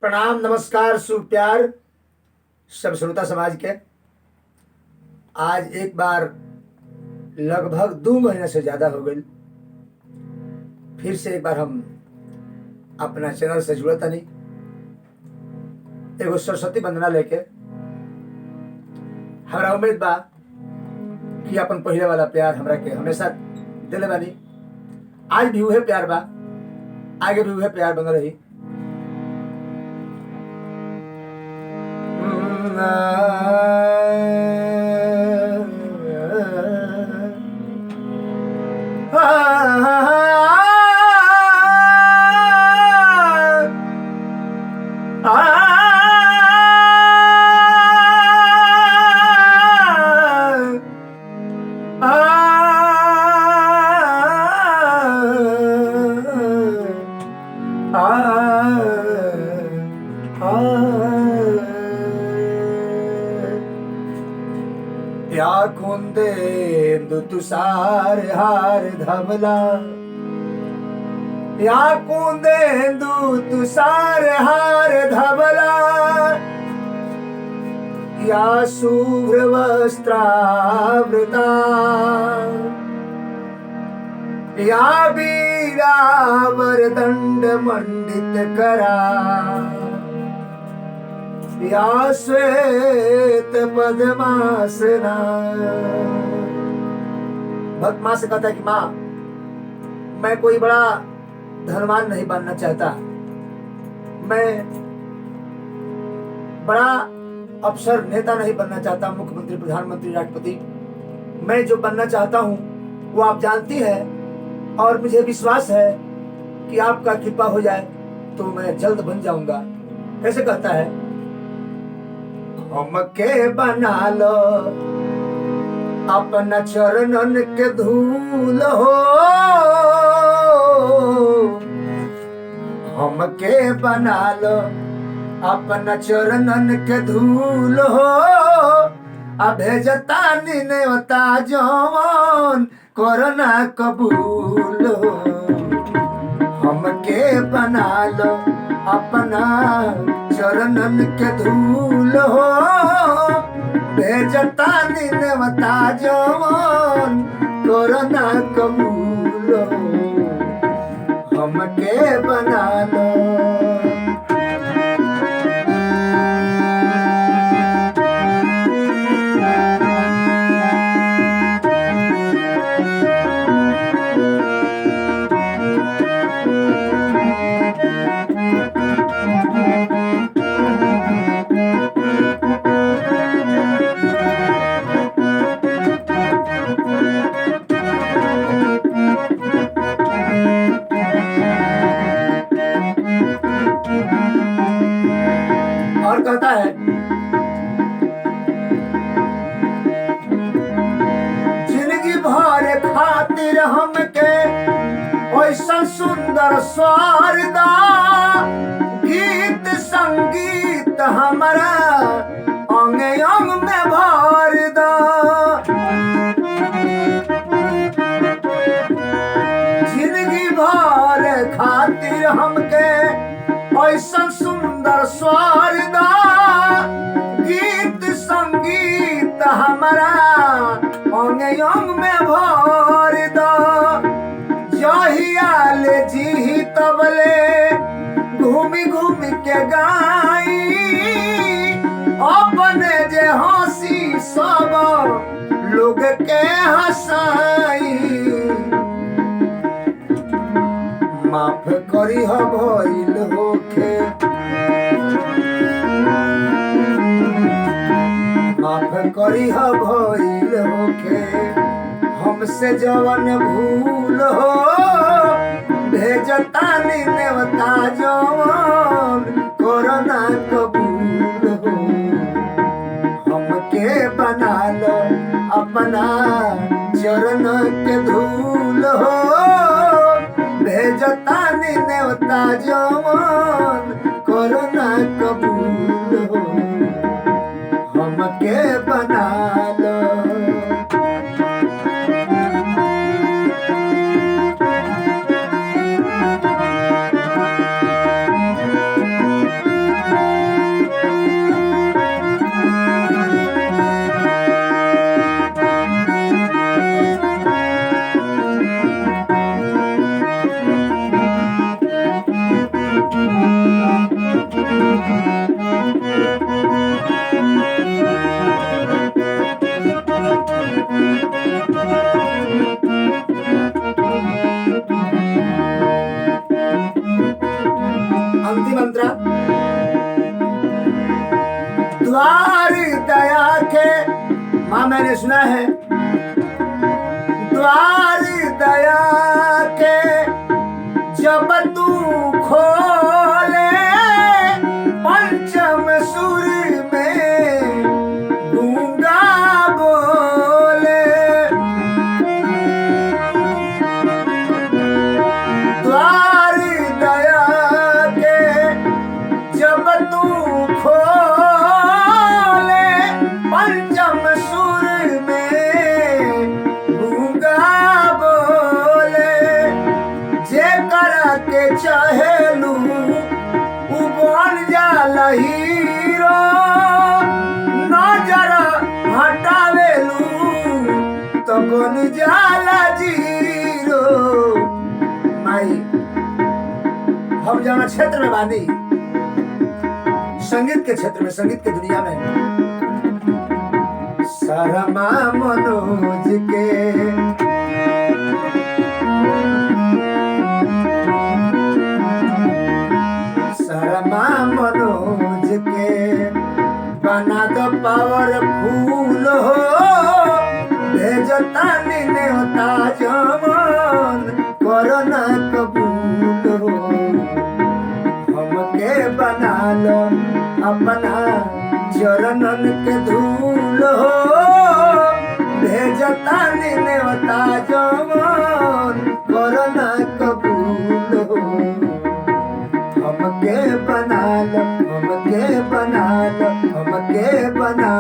प्रणाम नमस्कार सुप्यार सब श्रोता समाज के। आज एक बार लगभग 2 महीने से ज़्यादा हो गई, फिर से एक बार हम अपना चैनल से जुड़े तनी एगो सरस्वती वंदना लेके। हमरा उम्मीद बा कि अपन पहले वाला प्यार हमरा के हमेशा दिले बानी, आज भी उहे प्यार बा, आगे भी उहे प्यार बन रही। या कुंदेंदु तुषार हार धवला, या कुंदेंदु तुषार हार धवला, या शुभ्र वस्त्रावृता, या वीरावरदंड मंडित करा, या श्वेत पद्मासना। भक्त माँ से कहता है कि माँ, मैं कोई बड़ा धनवान नहीं बनना चाहता, मैं बड़ा अफसर नेता नहीं बनना चाहता, मुख्यमंत्री प्रधानमंत्री राष्ट्रपति। मैं जो बनना चाहता हूँ वो आप जानती है, और मुझे विश्वास है कि आपका कृपा हो जाए तो मैं जल्द बन जाऊंगा। कैसे कहता है? हमके बना लो अपना चरणन के धूल हो, हमके बना लो अपना चरणन के धूल हो। भेजता नेवता जवन कोरोना कबूल हो, हमके बना लो अपना चरणन के धूल हो। भेजता नेवता जवन कोरोना कबूल हो, हमके बना लो। और कहता है, जिंदगी भर खातिर हमके ऐसा सुंदर स्वारदा, गीत संगीत हमारा अंग अंग में भर दा। जिंदगी भर खातिर हमके ऐसा सुंदर स्वारदा, गीत संगीत हमारा अंग अंग में भर दा। जहियाल जी तबले घूमी घूमी के गाई, अपने जे हंसी सब लोग के हंसाई। माफ करी हो भइल होखे, माफ करी हो भइल होखे हमसे जवन भूल हो। भेजता नेवता जवन कोरोना कबूल हो, हमके बना लो अपना चरण के धूल हो। भेजता नेवता जवन कोरोना कबूल हो, हमके बना लो। शांति मंत्र। द्वार दया के, माँ मैंने सुना है, द्वार दया के जब तू खोले, पंचम सुर में गूंगा बोले। द्वार दया के जब तू खोले, पंचम सुर में गूंगा बोले। जे करा के चाहेलू उ बन जाला हीरो, नजर हटावेलू तो बन जाला जीरो। माई हम जाना क्षेत्र में बानी, संगीत के क्षेत्र में, संगीत के दुनिया में, शर्मा मनोज के मनोज के बना दो पावरफुल हो, भेजता ने होता जमन करना कबूल हो। हमके बना लो अपना चरणन के धूल हो, भेजता ने होता जमन करना कबूल हो। हमके बना लो, हमके बना लो, हमके बना